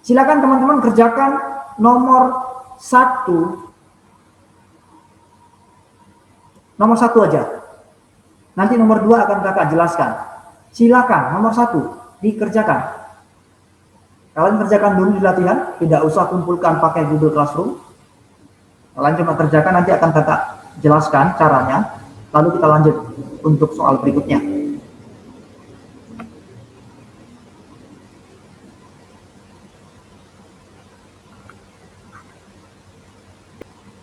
Silakan teman-teman kerjakan nomor 1. Nomor 1 aja. Nanti nomor 2 akan kakak jelaskan. Silakan nomor 1 dikerjakan. Kalian kerjakan dulu di latihan, tidak usah kumpulkan pakai Google Classroom. Kalian cuma kerjakan, nanti akan kakak jelaskan caranya. Lalu kita lanjut untuk soal berikutnya.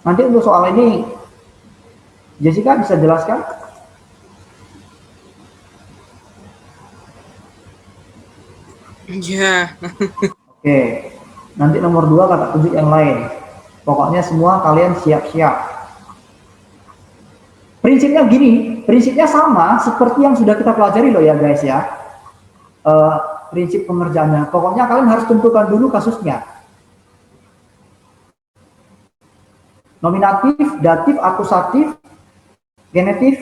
Nanti untuk soal ini, Jessica bisa jelaskan? Iya. Oke, nanti nomor 2 kakak tunjuk yang lain. Pokoknya semua kalian siap-siap. Prinsipnya gini, prinsipnya sama seperti yang sudah kita pelajari loh ya guys ya. Prinsip pengerjaannya, pokoknya kalian harus tentukan dulu kasusnya. Nominatif, datif, akusatif, genetif,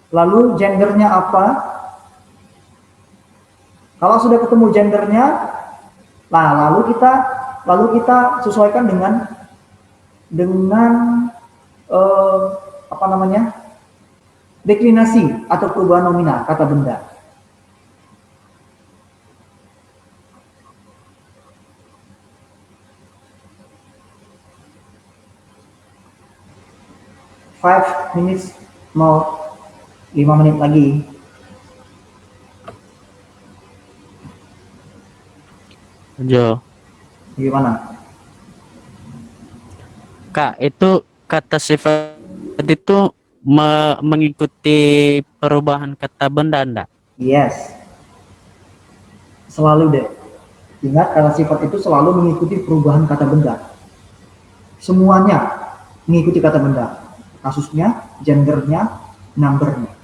lalu gendernya apa. Kalau sudah ketemu gendernya, nah lalu kita sesuaikan dengan apa namanya, deklinasi atau perubahan nominal kata benda. Five minutes, mau 5 menit lagi. Jo. Gimana? Kak, itu kata sifat itu mengikuti perubahan kata benda enggak? Yes. Selalu deh. Ingat, kata sifat itu selalu mengikuti perubahan kata benda. Semuanya mengikuti kata benda. Kasusnya, gendernya, numbernya.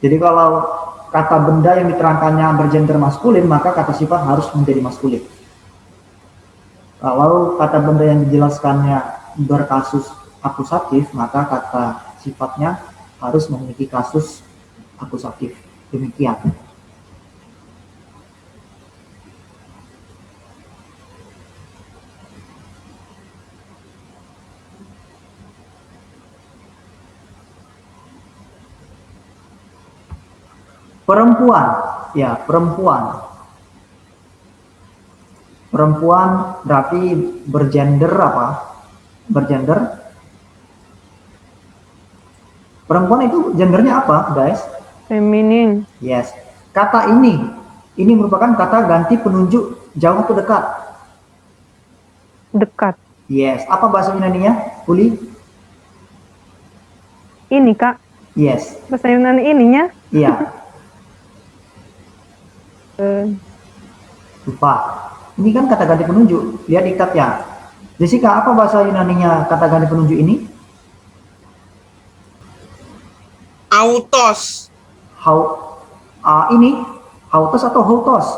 Jadi kalau kata benda yang diterangkannya bergender maskulin, maka kata sifat harus menjadi maskulin. Kalau kata benda yang dijelaskannya berkasus akusatif, maka kata sifatnya harus memiliki kasus akusatif. Demikian. Perempuan, ya perempuan. Perempuan berarti bergender apa? Bergender. Perempuan itu gendernya apa, guys? Feminin. Yes. Kata ini merupakan kata ganti penunjuk jauh atau dekat? Dekat. Yes. Apa bahasa Yunaninya, Uli? Ini, Kak. Yes. Bahasa Yunani ininya? Iya. Lupa. Ini kan kata ganti penunjuk. Lihat diktatnya. Jessica, apa bahasa Yunaninya kata ganti penunjuk ini? Autos. Ini autos atau hautos?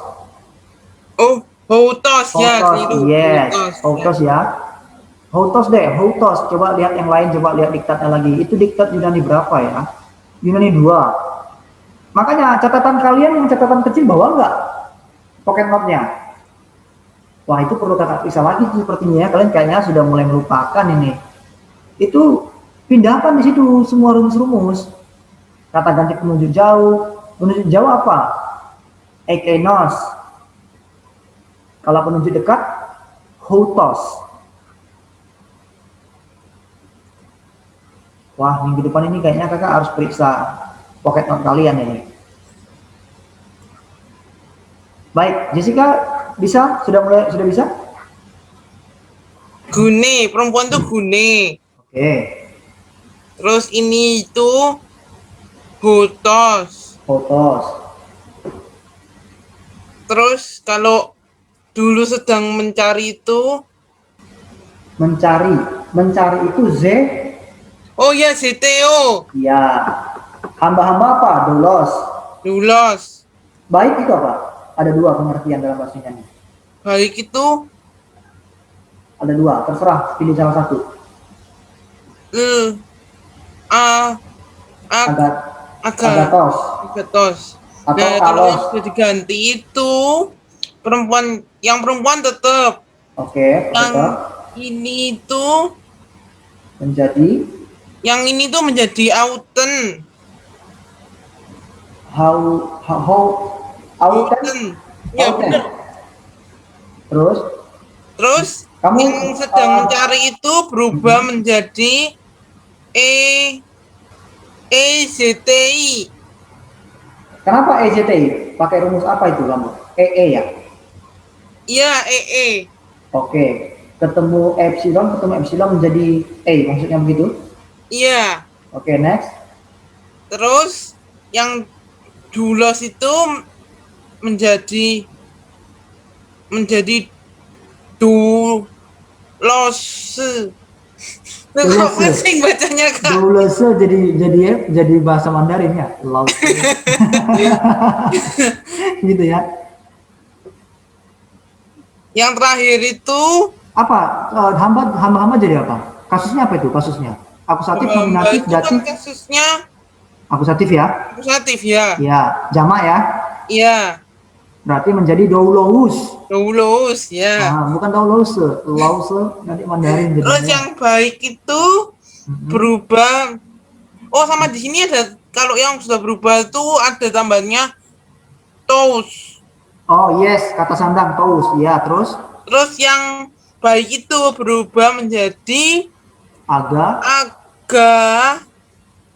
Oh, hautos ya. Hautos, yes. Hautos ya. Hautos deh, hautos. Coba lihat yang lain, coba lihat diktatnya lagi. Itu diktat Yunani berapa ya? Yunani 2. Makanya catatan kalian yang catatan kecil bawa nggak pocket note-nya? Wah, itu perlu kakak periksa lagi sepertinya ya. Kalian kayaknya sudah mulai melupakan ini. Itu pindahkan di situ semua rumus-rumus. Kata ganti penunjuk jauh. Penunjuk jauh apa? Ekeinos. Kalau penunjuk dekat, hautos. Wah, minggu depan ini kayaknya kakak harus periksa pocket note kalian ini. Baik, Jessica bisa? Sudah bisa? Gune, perempuan tuh gune. Oke. Terus ini itu hautos. Hautos. Terus kalau dulu sedang mencari itu mencari itu Z. Oh ya, ZTO. Ya. Hamba-hamba apa? Doulos. Baik itu apa? Ada 2 pengertian dalam bahasa Yunani. Baik itu Ada 2, terserah pilih salah satu. agatos. Agatos. Atau Nah, kalau yang kalos. sudah diganti itu perempuan tetap. Oke, Yang tetap ini itu menjadi menjadi Auten. how Auten. Auten. Ya Auten. benar. Terus Terus kamu yang sedang mencari itu berubah menjadi E EZTI. kenapa EJTI? Pakai rumus apa itu kamu? EE ya? Iya, EE. Oke. Ketemu epsilon menjadi E, maksudnya begitu? Iya. Oke, next. Terus yang dulos itu menjadi menjadi dulos. Nah, kok Dulose. pusing bacanya, Kak? Dulose jadi bahasa Mandarin ya. Lause. Gitu ya. Yang terakhir itu Apa? Hamba jadi apa? Kasusnya apa itu kasusnya? Akusatif, hamba nominatif, itu kan datif. kasusnya Akusatif ya? akusatif ya. Ya, jamak ya. Iya, Berarti menjadi doulos. dulos ya. Ah, bukan doulos. Lause nanti Mandarin Terus jadinya. yang baik itu berubah. Oh, sama di sini ada, kalau yang sudah berubah itu ada tambahnya tos. Oh yes, kata sandang tous. Ya, terus Terus yang baik itu berubah menjadi aga aga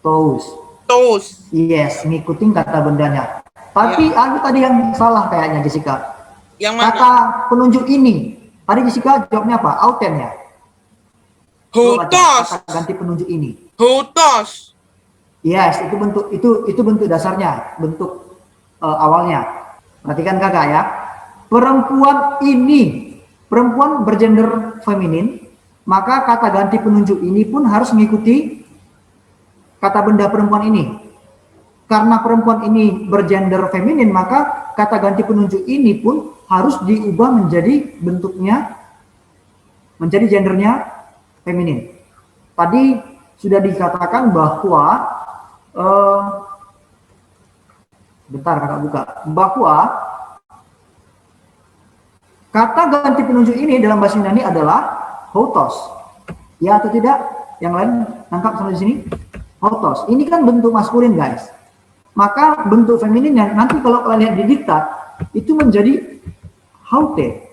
tous. tos. Yes, ngikutin kata bendanya. Tapi ada tadi yang salah kayaknya Jessica. Yang mana? Kata penunjuk ini. Tadi Jessica jawabnya apa? Auten ya. Coba baca, Hotos. kata ganti penunjuk ini. Hotos. Yes, itu bentuk dasarnya, bentuk awalnya. Perhatikan kakak ya. Perempuan bergender feminin, maka kata ganti penunjuk ini pun harus mengikuti kata benda perempuan ini. Karena perempuan ini bergender feminin, maka kata ganti penunjuk ini pun harus diubah menjadi bentuknya, menjadi gendernya feminin. Tadi sudah dikatakan bahwa bentar kakak buka, bahwa kata ganti penunjuk ini dalam bahasa Yunani adalah hotos. Ya atau tidak? Yang lain nangkap sampai di sini? Hotos. Ini kan bentuk maskulin guys. Maka bentuk femininnya nanti kalau kalian lihat di diktat itu menjadi haute.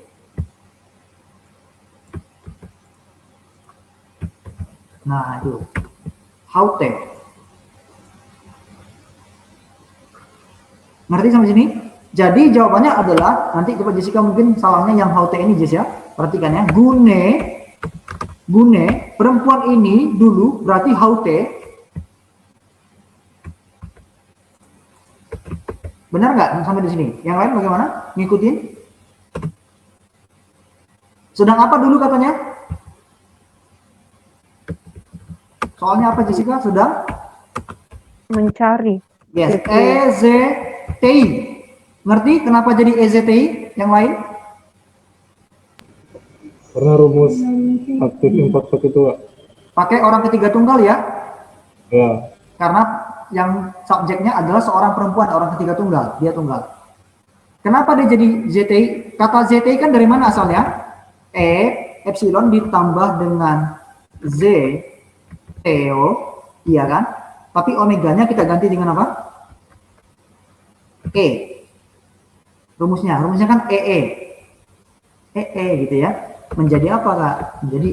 Nah itu haute. Ngerti sampai sini? Jadi jawabannya adalah, nanti coba Jessica mungkin salahnya yang haute ini Jess ya. Perhatikan ya. Gune, perempuan ini dulu berarti haute. Benar nggak sampai di sini? Yang lain bagaimana? Ngikutin? Sedang apa dulu katanya? Soalnya apa Jessica? Sedang? Mencari. Yes, EZTI. Ngerti kenapa jadi EZTI? Yang lain? Karena rumus aktif import itu, Pak. Pakai orang ketiga tunggal ya? Ya. Karena yang subjeknya adalah seorang perempuan, orang ketiga tunggal, dia tunggal. Kenapa dia jadi ZTI? Kata ZTI kan dari mana asalnya? Epsilon ditambah dengan Z, Teo, iya kan? Tapi omeganya kita ganti dengan apa? E. Rumusnya kan EE. EE gitu ya. Menjadi apa kak? Menjadi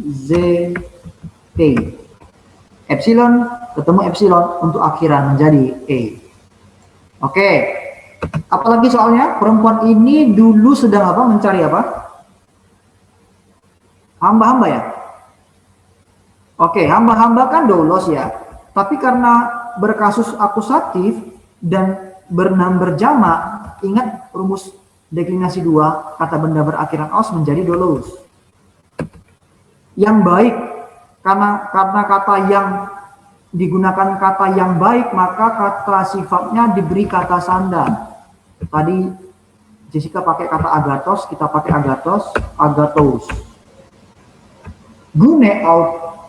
Z, T. Epsilon ketemu epsilon untuk akhiran menjadi E. Oke. Apalagi soalnya perempuan ini dulu sedang apa? Mencari apa? Hamba-hamba ya? Oke, hamba-hamba kan doulos ya. Tapi karena berkasus akusatif dan berjamak, ingat rumus deklinasi 2, kata benda berakhiran os menjadi doulos. Yang baik, karena kata yang digunakan kata yang baik, maka kata sifatnya diberi kata sandang. Tadi Jessica pakai kata agatos, kita pakai agatos.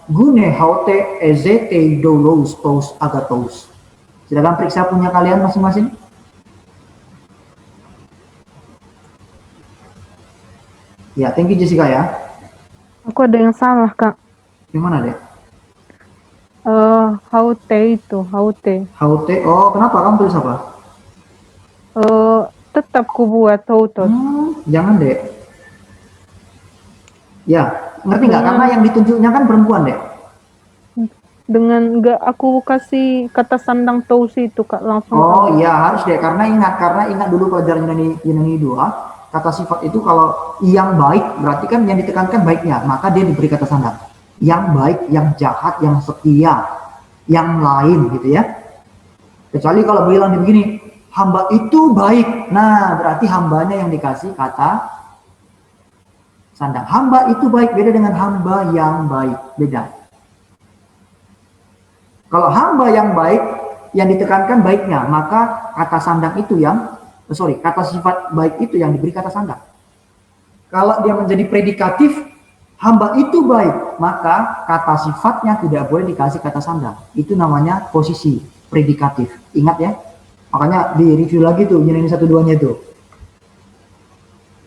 Gune haute ezete doulos tos agatos. Silakan periksa punya kalian masing-masing. Ya, thank you Jessica ya. Aku ada yang salah, Kak. Gimana deh? Haute itu, haute. Haute, oh kenapa kamu tulis apa? Tetap ku buat hautos. Jangan deh. Ya, ngerti nggak? Karena yang ditunjuknya kan perempuan deh. Dengan nggak aku kasih kata sandang tausi itu, Kak, langsung. Oh iya harus deh, karena ingat dulu pelajaran Yunani 2, kata sifat itu kalau yang baik berarti kan yang ditekankan baiknya, maka dia diberi kata sandang. Yang baik, yang jahat, yang setia, yang lain gitu ya. Kecuali kalau bilang begini, hamba itu baik, nah berarti hambanya yang dikasih kata sandang. Hamba itu baik, beda dengan hamba yang baik, beda. Kalau hamba yang baik, yang ditekankan baiknya, maka kata sandang itu kata sifat baik itu yang diberi kata sandang. Kalau dia menjadi predikatif, hamba itu baik, maka kata sifatnya tidak boleh dikasih kata sandang. Itu namanya posisi predikatif. Ingat ya. Makanya di review lagi tuh, Yunani 1-2-nya itu.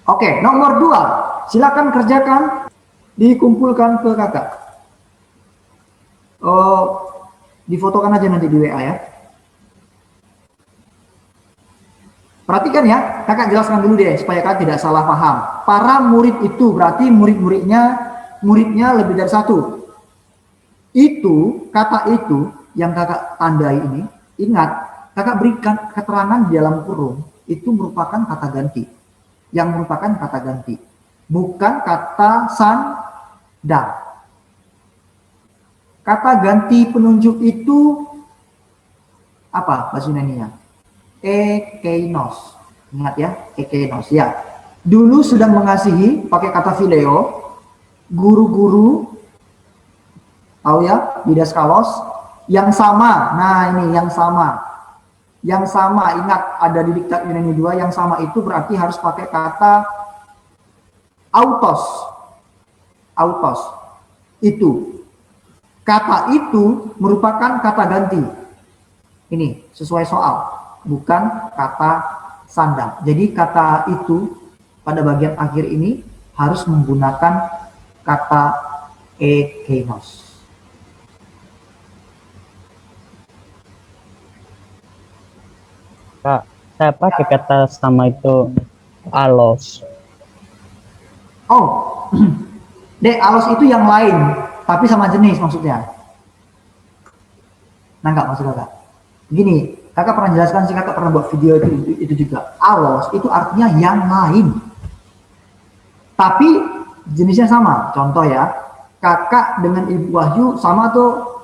Oke, nomor 2. Silakan kerjakan, dikumpulkan ke kakak. Difotokan aja nanti di WA ya. Perhatikan ya, kakak jelaskan dulu deh supaya kakak tidak salah paham. Para murid itu berarti muridnya lebih dari satu. Itu, kata itu yang kakak tandai ini, ingat, kakak berikan keterangan di dalam kurung, itu merupakan kata ganti. Yang merupakan kata ganti. Bukan kata sandang. Kata ganti penunjuk itu apa bahasa Yunaninya? Ekeinos. Ingat ya, ekeinos ya. Dulu sedang mengasihi pakai kata phileo, guru-guru tahu ya, didaskalos yang sama. Nah, ini yang sama. Yang sama, ingat ada di diktat Yunani 2 yang sama itu berarti harus pakai kata autos. Autos. Itu. Kata itu merupakan kata ganti. Ini sesuai soal, bukan kata sandang. Jadi kata itu pada bagian akhir ini harus menggunakan kata ekeinos. Kak, saya pakai kata sama itu alos. Oh, dek, alos itu yang lain, tapi sama jenis maksudnya. Nah, enggak maksud kakak. Gini, kakak pernah jelaskan sih, kakak pernah buat video itu juga. Alos itu artinya yang lain, tapi jenisnya sama. Contoh ya, kakak dengan Ibu Wahyu sama tuh,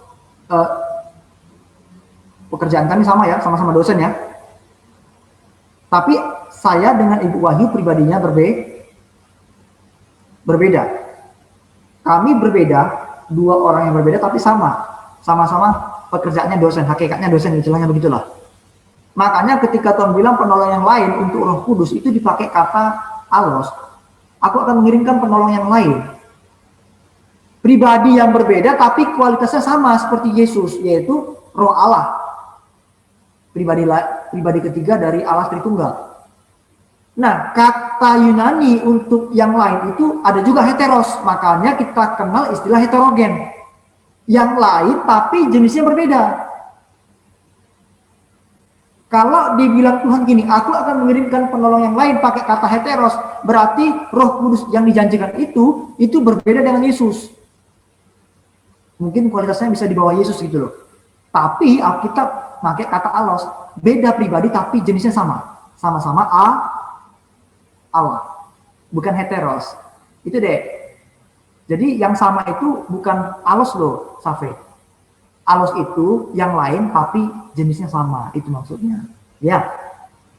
pekerjaan kami sama ya, sama-sama dosen ya. Tapi saya dengan Ibu Wahyu pribadinya berbeda. Kami berbeda, dua orang yang berbeda tapi sama-sama pekerjaannya dosen, hakikatnya dosen, istilahnya begitulah. Makanya ketika Tuhan bilang penolong yang lain untuk Roh Kudus itu dipakai kata alos. Aku akan mengirimkan penolong yang lain. Pribadi yang berbeda tapi kualitasnya sama seperti Yesus, yaitu Roh Allah. Pribadi ketiga dari Allah Tritunggal. Nah, kata Yunani untuk yang lain itu ada juga heteros, makanya kita kenal istilah heterogen. Yang lain tapi jenisnya berbeda. Kalau dibilang Tuhan gini, aku akan mengirimkan penolong yang lain pakai kata heteros, berarti Roh Kudus yang dijanjikan itu berbeda dengan Yesus. Mungkin kualitasnya bisa di bawah Yesus gitu loh. Tapi Alkitab pakai kata alos, beda pribadi tapi jenisnya sama-sama Allah, bukan heteros. Itu deh. Jadi yang sama itu bukan alos loh, Safe. Alos itu yang lain tapi jenisnya sama, itu maksudnya. Ya,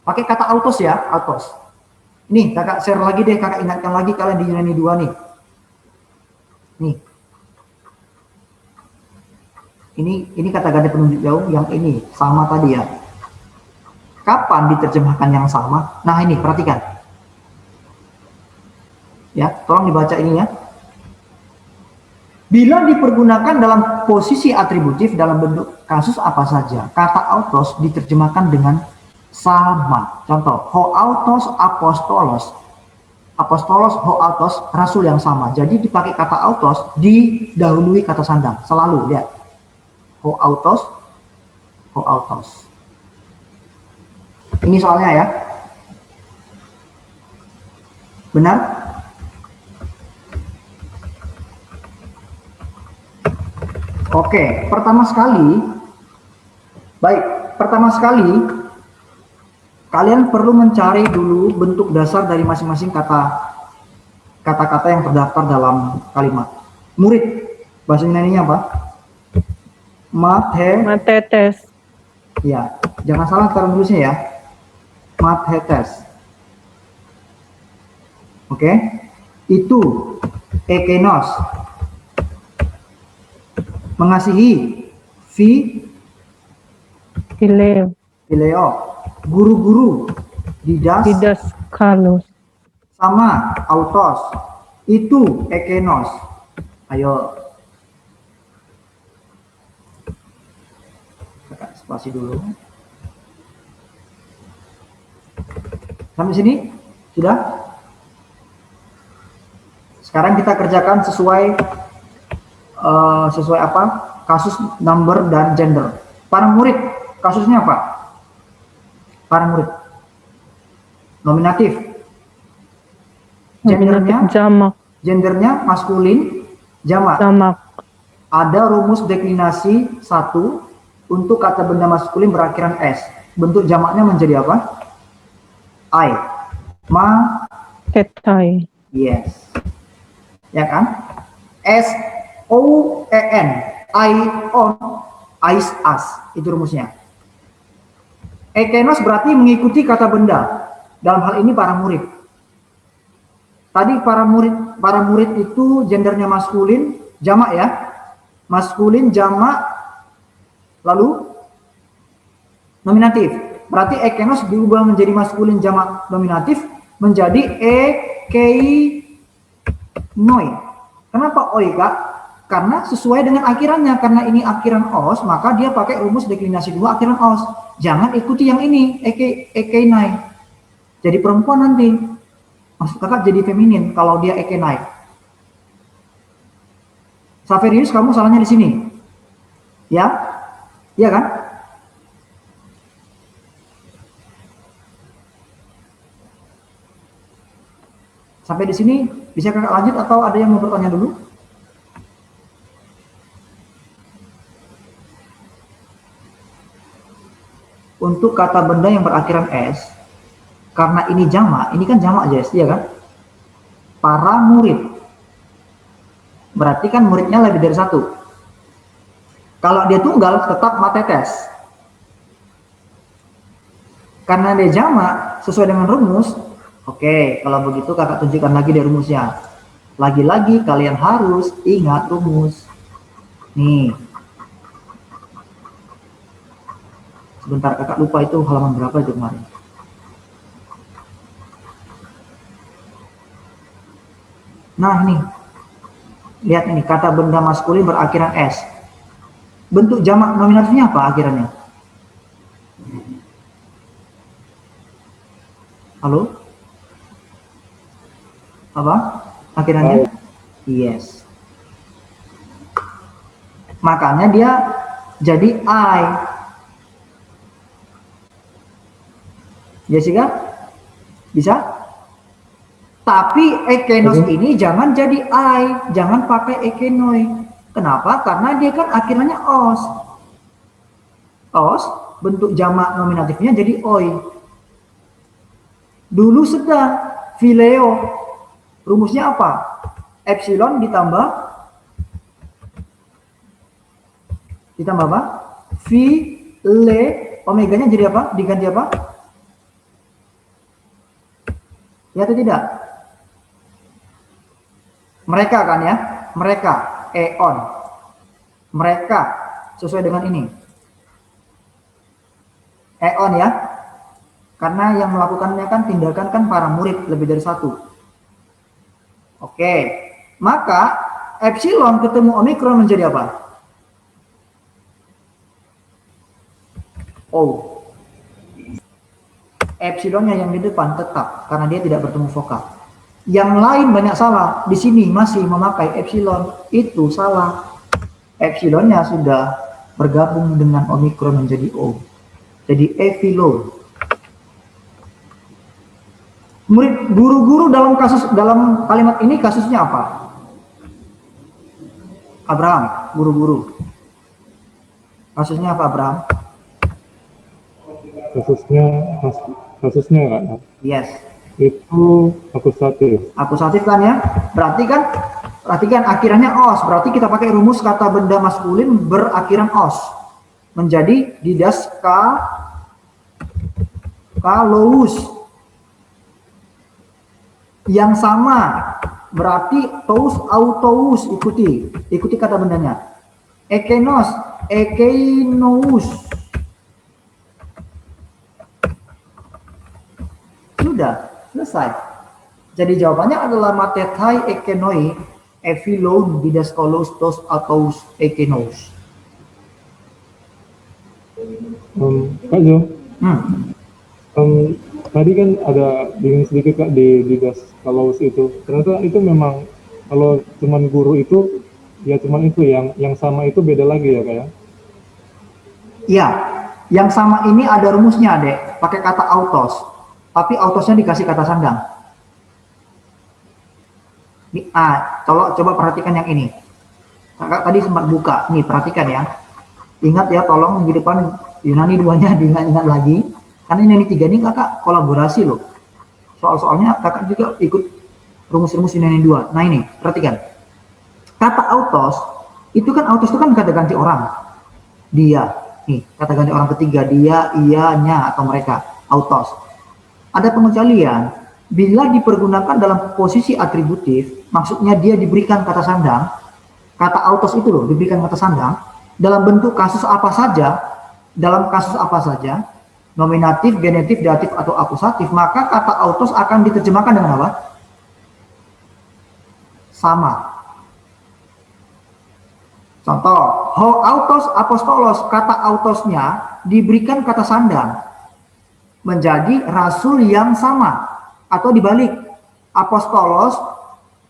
pakai kata autos ya, autos. Nih, kakak share lagi deh, kakak ingatkan lagi kalian di Yunani 2 nih. Nih. Ini kata ganti penunjuk jauh yang ini sama tadi ya. Kapan diterjemahkan yang sama? Nah ini perhatikan. Ya, tolong dibaca ini ya. Bila dipergunakan dalam posisi atributif dalam bentuk kasus apa saja, kata autos diterjemahkan dengan sama. Contoh, ho autos apostolos. Apostolos ho autos, rasul yang sama. Jadi dipakai kata autos didahului kata sandang. Selalu, lihat. Ho autos, ho autos. Ini soalnya ya. Benar? Oke, pertama sekali, kalian perlu mencari dulu bentuk dasar dari masing-masing kata-kata yang terdaftar dalam kalimat. Murid, bahasa Yunaninya apa? Matetes. Ya, jangan salah cara nulisnya ya. Mathetes. Oke, itu ekenos. Mengasihi, Phileo, guru-guru, Didaskalos. sama autos, itu ekenos. Ayo, tekan spasi dulu. Sampai sini sudah. Sekarang kita kerjakan sesuai apa? Kasus, number, dan gender. Para murid, kasusnya apa? Para murid. Nominatif. Gendernya maskulin, jamak. Ada rumus deklinasi 1 untuk kata benda maskulin berakhiran S. Bentuk jamaknya menjadi apa? I. Tetai. Yes. Ya kan? S-O-E-N. I-on. Is-as. Itu rumusnya. Ekenos berarti mengikuti kata benda. Dalam hal ini para murid. Tadi para murid itu gendernya maskulin, jamak ya. Maskulin, jamak, lalu nominatif. Berarti ekenos diubah menjadi maskulin, jamak, nominatif, menjadi ekenoi. Kenapa oi, Kak? Karena sesuai dengan akhirannya. Karena ini akhiran os, maka dia pakai rumus deklinasi 2 akhiran os. Jangan ikuti yang ini, ekenai. Jadi perempuan nanti. Maksud Kakak jadi feminin kalau dia ekenai. Saverius, kamu salahnya di sini. Ya? Iya kan? Sampai di sini bisa Kakak lanjut atau ada yang mau bertanya dulu? Untuk kata benda yang berakhiran S, karena ini jamak, ini kan jamak Jess, iya kan? Para murid. Berarti kan muridnya lebih dari 1. Kalau dia tunggal tetap matetes. Karena dia jamak sesuai dengan rumus. Oke, kalau begitu Kakak tunjukkan lagi di rumusnya. Lagi-lagi kalian harus ingat rumus. Nih. Sebentar, Kakak lupa itu halaman berapa itu kemarin. Nah, nih. Lihat ini, kata benda maskulin berakhiran S. Bentuk jamak nominatifnya apa akhirannya? Halo? Apa? Akhirannya? Yes. Makanya dia jadi I. Jessica? Bisa? Tapi ekenos ini jangan jadi I. Jangan pakai ekenoi. Kenapa? Karena dia kan akhirannya os. Os, bentuk jamak nominatifnya jadi oi. Dulu sedang phileo. Rumusnya apa? Epsilon ditambah apa? Phile, omeganya jadi apa? Diganti apa? Ya atau tidak? Mereka kan ya? Mereka, eon. Mereka, sesuai dengan ini. Eon ya? Karena yang melakukannya kan tindakan kan para murid lebih dari 1. Oke, maka epsilon ketemu omikron menjadi apa? O. Epsilonnya yang di depan tetap karena dia tidak bertemu vokal. Yang lain banyak salah. Di sini masih memakai epsilon, itu salah. Epsilonnya sudah bergabung dengan omikron menjadi O. Jadi epsilon. Murid guru-guru dalam kalimat ini kasusnya apa? Abraham, guru-guru. Kasusnya apa, Abraham? Kasusnya Kak, Yes. itu akusatif. Akusatif kan ya? Perhatikan akhirannya os. Berarti kita pakai rumus kata benda maskulin berakhiran os. Menjadi kalous. Yang sama berarti tous autous, ikuti kata bendanya. Ekenous. Sudah selesai. Jadi jawabannya adalah matetai ekenoi epsilon didaskolos tos autous ekenous. Kak Jo, tadi kan ada bingung sedikit Kak di Didaskalos itu. Ternyata itu memang kalau cuman guru itu ya cuman itu yang sama itu beda lagi ya Kak ya. Iya, yang sama ini ada rumusnya, Dek. Pakai kata autos. Tapi autosnya dikasih kata sandang. Coba perhatikan yang ini. Kakak tadi sempat buka. Nih, perhatikan ya. Ingat ya, tolong di depan Yunani 2-nya diingat-ingat lagi. Karena Yunani 3 ini kakak kolaborasi loh. Soal-soalnya kakak juga ikut rumus-rumus Yunani 2. Nah ini, perhatikan. Kata autos, itu kan kata ganti orang. Dia. Nih, kata ganti orang ketiga. Dia, ianya, atau mereka. Autos. Ada pengecualian, bila dipergunakan dalam posisi atributif, maksudnya dia diberikan kata sandang, kata autos itu loh, diberikan kata sandang, dalam bentuk kasus apa saja, nominatif, genetif, datif, atau akusatif, maka kata autos akan diterjemahkan dengan apa? Sama. Contoh, ho autos apostolos, kata autosnya diberikan kata sandang, menjadi rasul yang sama, atau dibalik, apostolos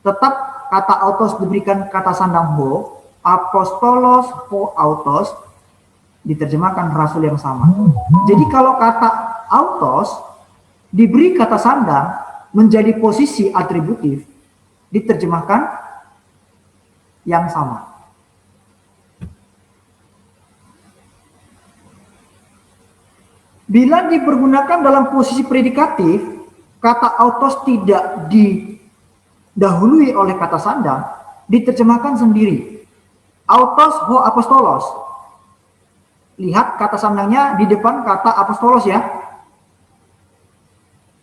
tetap kata autos diberikan kata sandang ho, apostolos ho autos diterjemahkan rasul yang sama. Jadi kalau kata autos diberi kata sandang menjadi posisi atributif, diterjemahkan yang sama. Bila dipergunakan dalam posisi predikatif, kata autos tidak didahului oleh kata sandang, diterjemahkan sendiri. Autos ho apostolos. Lihat kata sandangnya di depan kata apostolos ya.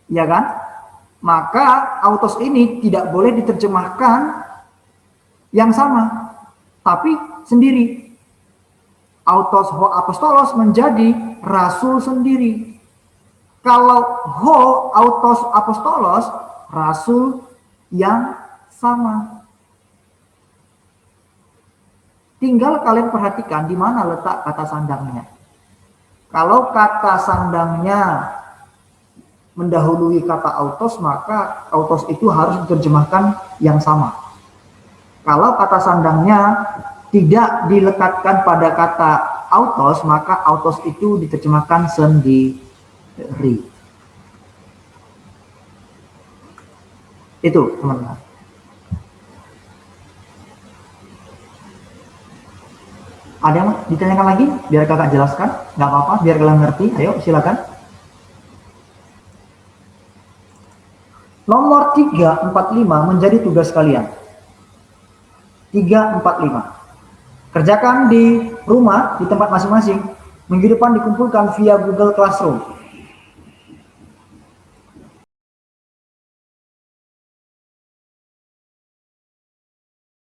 Ya kan? Maka autos ini tidak boleh diterjemahkan yang sama, tapi sendiri. Autos ho apostolos menjadi rasul sendiri. Kalau ho autos apostolos, rasul yang sama. Tinggal kalian perhatikan di mana letak kata sandangnya. Kalau kata sandangnya mendahului kata autos, maka autos itu harus diterjemahkan yang sama. Kalau kata sandangnya tidak dilekatkan pada kata autos, maka autos itu diterjemahkan sendiri. Itu teman-teman. Ada yang ditanyakan lagi? Biar kakak jelaskan. Nggak apa-apa, biar kalian ngerti. Ayo silakan. Nomor 345 menjadi tugas kalian. 345. Kerjakan di rumah, di tempat masing-masing. Minggu depan dikumpulkan via Google Classroom.